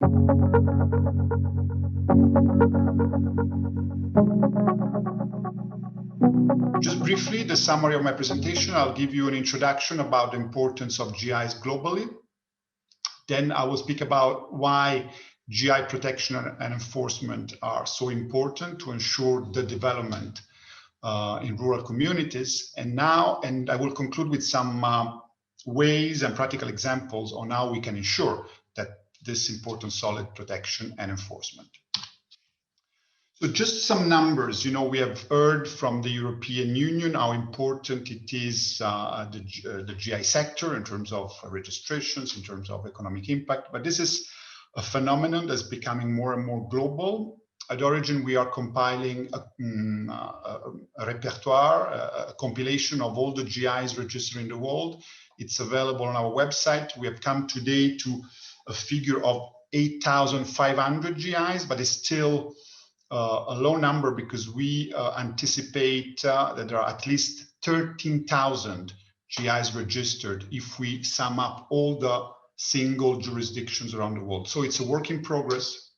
Just briefly, the summary of my presentation. I'll give you an introduction about the importance of GIs globally. Then I will speak about why GI protection and enforcement are so important to ensure the development in rural communities. And I will conclude with some ways and practical examples on how we can ensure that this important solid protection and enforcement. So just some numbers, we have heard from the European Union how important it is, the GI sector in terms of registrations, in terms of economic impact, but this is a phenomenon that's becoming more and more global. At Origin, we are compiling a repertoire, a compilation of all the GIs registered in the world. It's available on our website. We have come today to a figure of 8,500 GIs, but it's still a low number because we anticipate that there are at least 13,000 GIs registered if we sum up all the single jurisdictions around the world. So it's a work in progress,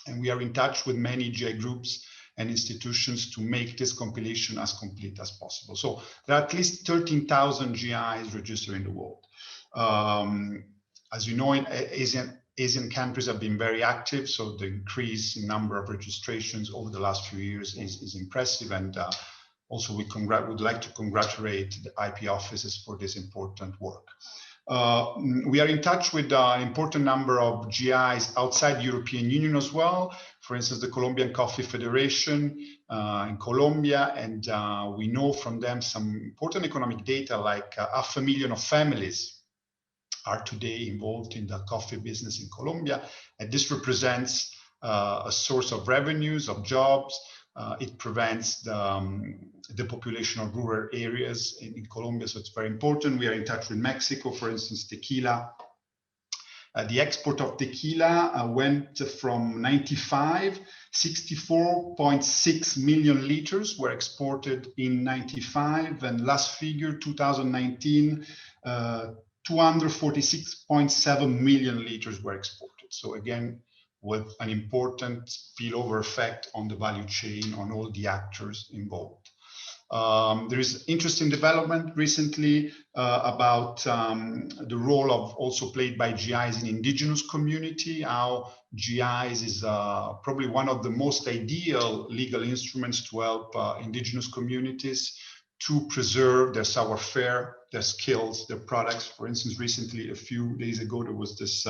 and we are in touch with many GI groups and institutions to make this compilation as complete as possible. So there are at least 13,000 GIs registered in the world. As you know, in Asian countries have been very active, so the increase in number of registrations over the last few years is impressive, and also we would like to congratulate the IP offices for this important work. We are in touch with an important number of GIs outside the European Union as well. For instance, the Colombian Coffee Federation in Colombia, and we know from them some important economic data, like 500,000 of families are today involved in the coffee business in Colombia, and this represents a source of revenues, of jobs. It prevents the population of rural areas in Colombia, so it's very important. We are in touch with Mexico, for instance, tequila. The export of tequila went from 95, 64.6 million liters were exported in 95, and last figure, 2019, 246.7 million liters were exported. So again, with an important spillover effect on the value chain, on all the actors involved. There is interesting development recently about the role of also played by GIs in indigenous community, how GIs is probably one of the most ideal legal instruments to help indigenous communities to preserve their savoir-faire, their skills, their products. For instance, recently, a few days ago, there was this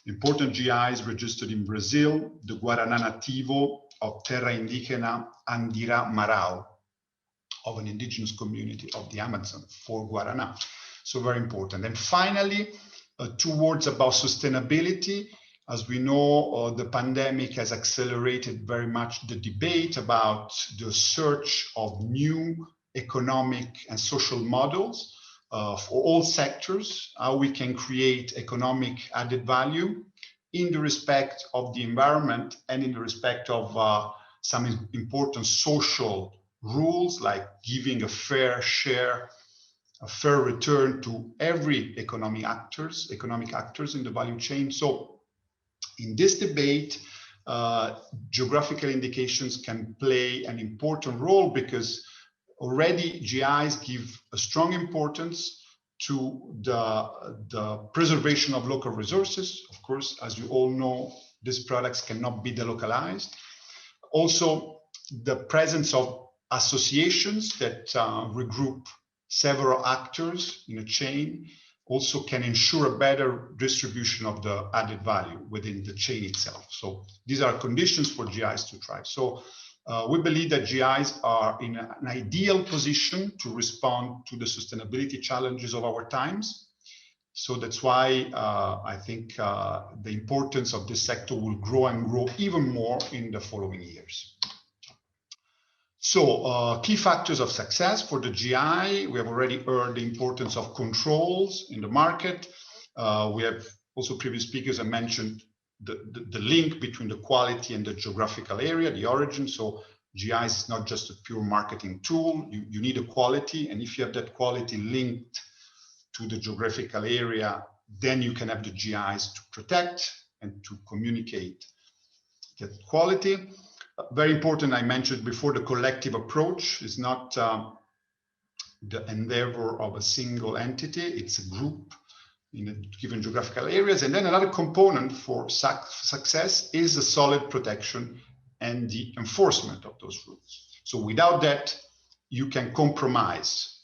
important GIs registered in Brazil, the Guaraná nativo of Terra Indígena Andira Marau, of an indigenous community of the Amazon for Guaraná. So very important. And finally, two words about sustainability. As we know, the pandemic has accelerated very much the debate about the search of new economic and social models for all sectors, how we can create economic added value in the respect of the environment and in the respect of some important social rules, like giving a fair share, a fair return to every economic actors in the value chain. So in this debate, geographical indications can play an important role, because already GIs give a strong importance to the preservation of local resources. Of course, as you all know, these products cannot be delocalized. Also, the presence of associations that regroup several actors in a chain also can ensure a better distribution of the added value within the chain itself. So these are conditions for GIs to thrive. So we believe that GIs are in an ideal position to respond to the sustainability challenges of our times. So that's why I think the importance of this sector will grow and grow even more in the following years. So key factors of success for the GI. We have already heard the importance of controls in the market. We have also, previous speakers have mentioned the link between the quality and the geographical area, the origin. So GI is not just a pure marketing tool. You need a quality, and if you have that quality linked to the geographical area, then you can have the GIs to protect and to communicate that quality. Very important, I mentioned before, the collective approach is not the endeavor of a single entity, it's a group in a given geographical areas. And then another component for success is the solid protection and the enforcement of those rules. So without that, you can compromise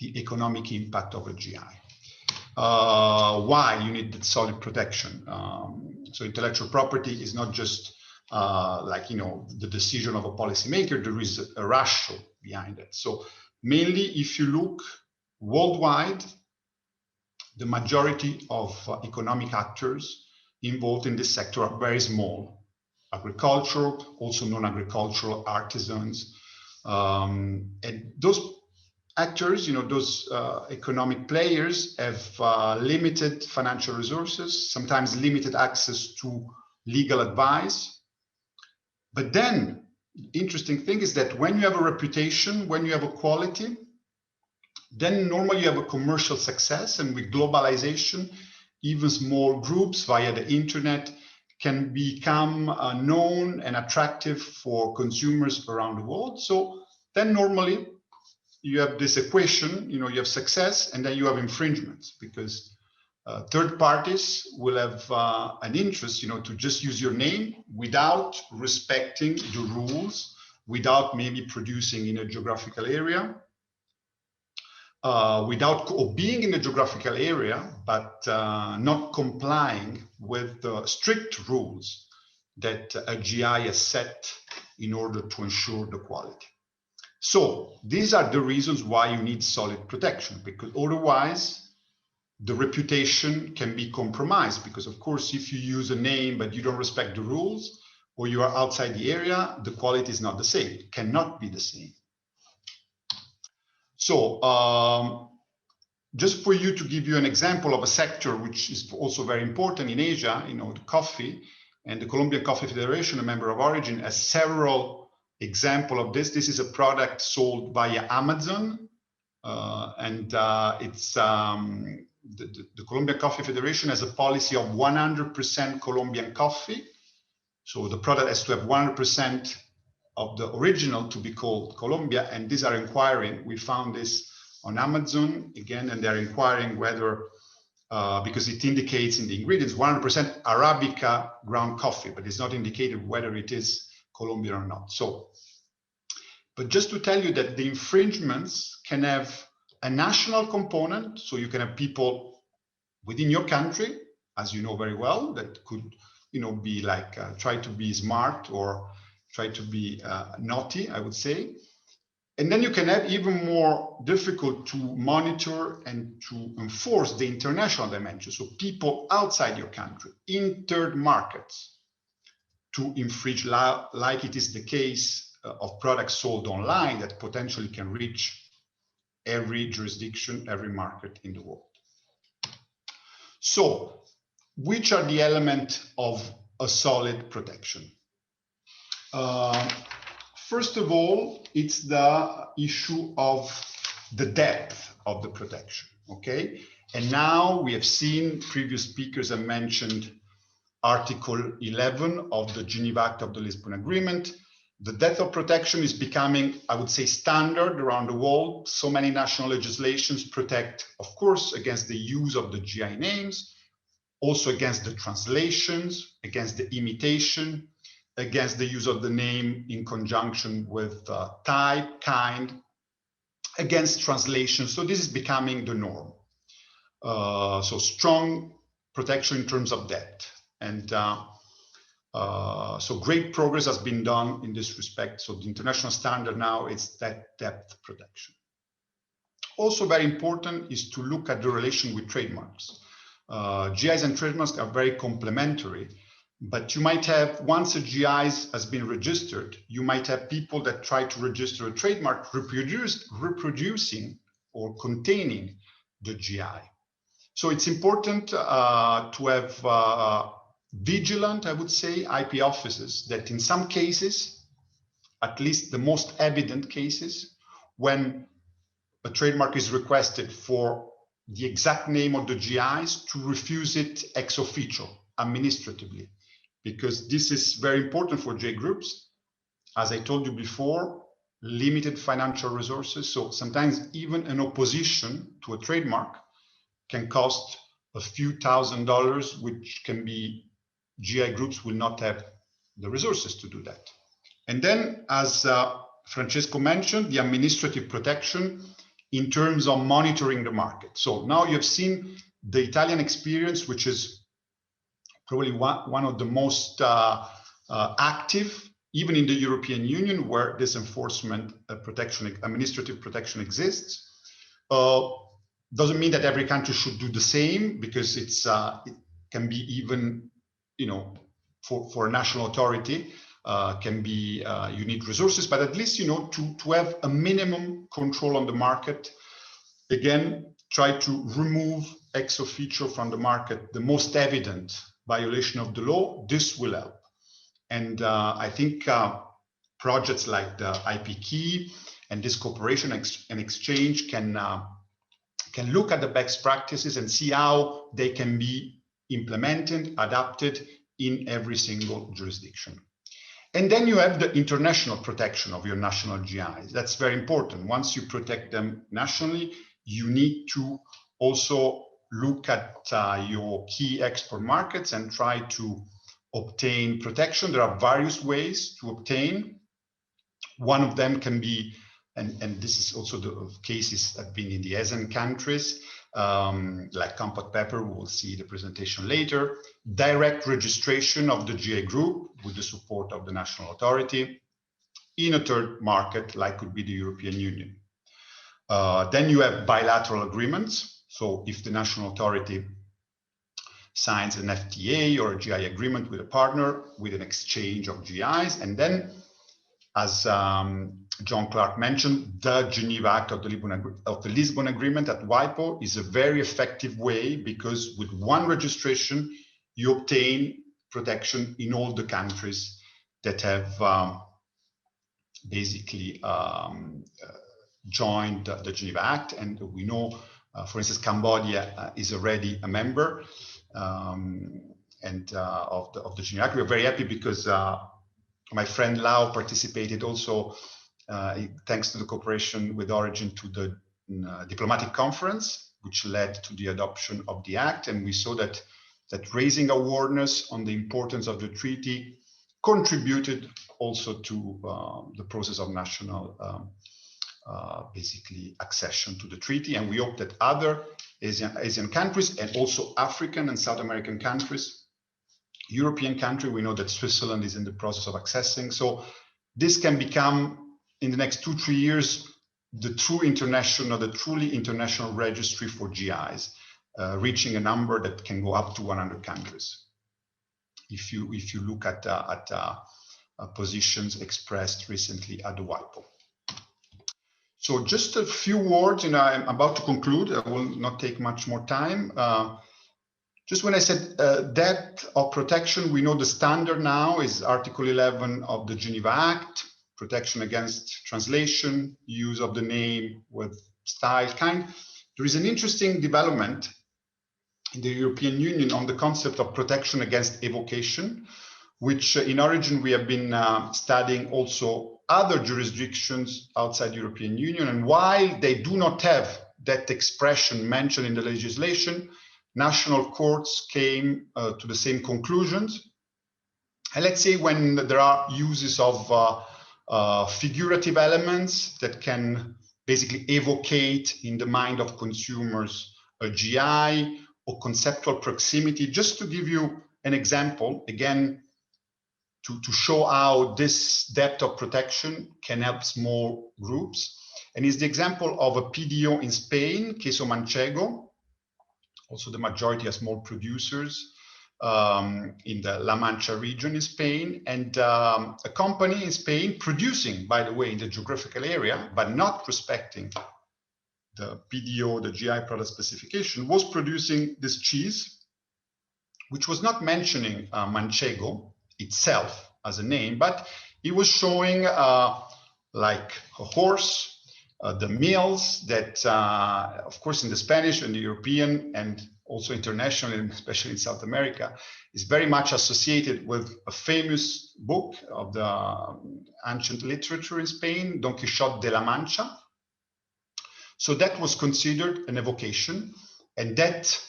the economic impact of a GI. Why you need that solid protection? So intellectual property is not just like, the decision of a policymaker. There is a rationale behind it. So mainly, if you look worldwide, the majority of economic actors involved in this sector are very small. Agricultural, also non-agricultural artisans. And those actors, those economic players have limited financial resources, sometimes limited access to legal advice. But then, the interesting thing is that when you have a reputation, when you have a quality, then normally you have a commercial success. And with globalization, even small groups via the internet can become known and attractive for consumers around the world. So then normally you have this equation, you have success and then you have infringements, because third parties will have an interest, to just use your name without respecting the rules, without maybe producing in a geographical area, without being in the geographical area, but not complying with the strict rules that a GI has set in order to ensure the quality. So these are the reasons why you need solid protection, because otherwise the reputation can be compromised. Because of course, if you use a name but you don't respect the rules, or you are outside the area, the quality is not the same. It cannot be the same. So just for you to give you an example of a sector which is also very important in Asia, the coffee, and the Colombian Coffee Federation, a member of origin, has several examples of this. This is a product sold via Amazon, and it's the Colombian Coffee Federation has a policy of 100% Colombian coffee. So the product has to have 100% of the original to be called Colombia, and these are inquiring. We found this on Amazon again, and they're inquiring whether, because it indicates in the ingredients 100% Arabica ground coffee, but it's not indicated whether it is Colombian or not. So, but just to tell you that the infringements can have a national component, so you can have people within your country, as you know very well, that could, be like try to be smart or try to be naughty, I would say. And then you can have even more difficult to monitor and to enforce the international dimension. So people outside your country, in third markets, to infringe, like it is the case of products sold online that potentially can reach every jurisdiction, every market in the world. So, which are the elements of a solid protection? First of all, it's the issue of the depth of the protection, okay? And now we have seen, previous speakers have mentioned Article 11 of the Geneva Act of the Lisbon Agreement. The depth of protection is becoming, I would say, standard around the world. So many national legislations protect, of course, against the use of the GI names, also against the translations, against the imitation, against the use of the name in conjunction with type, kind, against translation. So this is becoming the norm. So strong protection in terms of depth. And so great progress has been done in this respect. So the international standard now is that depth protection. Also very important is to look at the relation with trademarks. GIs and trademarks are very complementary, but you might have, once a GI has been registered, you might have people that try to register a trademark reproducing or containing the GI. So it's important to have vigilant, I would say, IP offices that in some cases, at least the most evident cases, when a trademark is requested for the exact name of the GIs, to refuse it ex officio, administratively, because this is very important for GI groups. As I told you before, limited financial resources. So sometimes even an opposition to a trademark can cost a few $1,000s, which can be GI groups will not have the resources to do that. And then, as Francesco mentioned, the administrative protection in terms of monitoring the market. So now you've seen the Italian experience, which is probably one of the most active, even in the European Union, where this enforcement protection, administrative protection exists. Doesn't mean that every country should do the same, because it can be even, for a national authority, can be you need resources, but at least to have a minimum control on the market. Again, try to remove ex officio from the market the most evident violation of the law. This will help, and I think projects like the IPKey and this cooperation and exchange can look at the best practices and see how they can be implemented, adapted in every single jurisdiction. And then you have the international protection of your national GIs. That's very important. Once you protect them nationally, you need to also look at your key export markets and try to obtain protection. There are various ways to obtain. One of them can be, and this is also the cases that have been in the ASEAN countries, like Compact Pepper, we will see the presentation later, direct registration of the GI group with the support of the national authority in a third market, like could be the European Union. Then you have bilateral agreements. So if the national authority signs an FTA or a GI agreement with a partner with an exchange of GIs, and then, as John Clark mentioned, the Geneva Act of the Lisbon Agreement at WIPO is a very effective way, because with one registration, you obtain protection in all the countries that have basically joined the Geneva Act. And we know, for instance, Cambodia is already a member of the Geneva Act. We're very happy because my friend Lau participated also, thanks to the cooperation with Origin, to the diplomatic conference, which led to the adoption of the Act. And we saw that raising awareness on the importance of the treaty contributed also to the process of national, basically, accession to the treaty. And we hope that other Asian countries, and also African and South American countries, European country, we know that Switzerland is in the process of accessing. So this can become, in the next 2-3 years, the truly international registry for GIs, reaching a number that can go up to 100 countries. If you look at positions expressed recently at the WIPO. So just a few words, and I'm about to conclude. I will not take much more time. Just when I said depth of protection, we know the standard now is Article 11 of the Geneva Act, protection against translation, use of the name with style kind. There is an interesting development in the European Union on the concept of protection against evocation, which in Origin we have been studying also other jurisdictions outside European Union. And while they do not have that expression mentioned in the legislation, national courts came to the same conclusions. And let's say when there are uses of figurative elements that can basically evocate in the mind of consumers a GI or conceptual proximity. Just to give you an example, again, to show how this depth of protection can help small groups. And is the example of a PDO in Spain, Queso Manchego. Also, the majority are small producers in the La Mancha region in Spain, and a company in Spain producing, by the way, in the geographical area, but not respecting the PDO, the GI product specification, was producing this cheese, which was not mentioning Manchego itself as a name, but it was showing like a horse the meals that, of course, in the Spanish and the European and also internationally, and especially in South America, is very much associated with a famous book of the ancient literature in Spain, Don Quixote de la Mancha. So that was considered an evocation, and that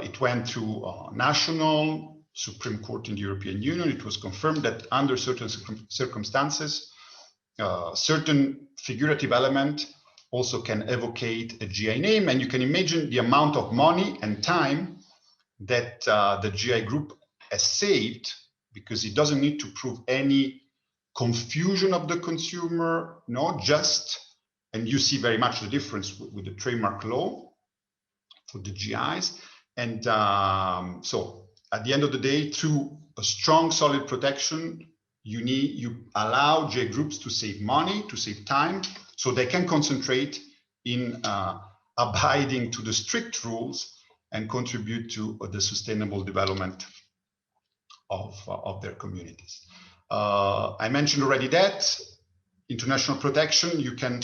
it went through national Supreme Court in the European Union. It was confirmed that under certain circumstances, certain figurative element also can evocate a GI name, and you can imagine the amount of money and time that the GI group has saved, because it doesn't need to prove any confusion of the consumer, no, just, and you see very much the difference with the trademark law for the GIs. And so at the end of the day, through a strong, solid protection, you allow GI groups to save money, to save time, so they can concentrate in abiding to the strict rules and contribute to the sustainable development of their communities. I mentioned already that international protection, you can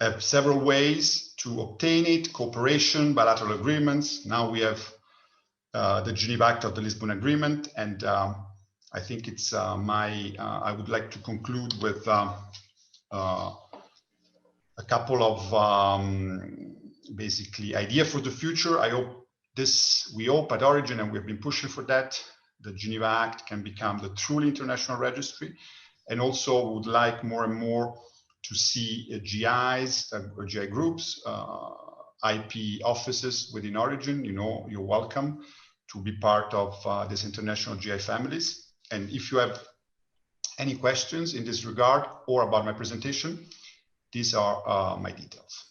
have several ways to obtain it: cooperation, bilateral agreements. Now we have the Geneva Act of the Lisbon Agreement, and I think it's I would like to conclude with a couple of basically idea for the future. We hope at Origin, and we've been pushing for that, the Geneva Act can become the truly international registry, and also would like more and more to see GIs or GI groups, IP offices within Origin. You know, you're welcome to be part of this international GI families. And if you have any questions in this regard or about my presentation, these are my details.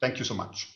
Thank you so much.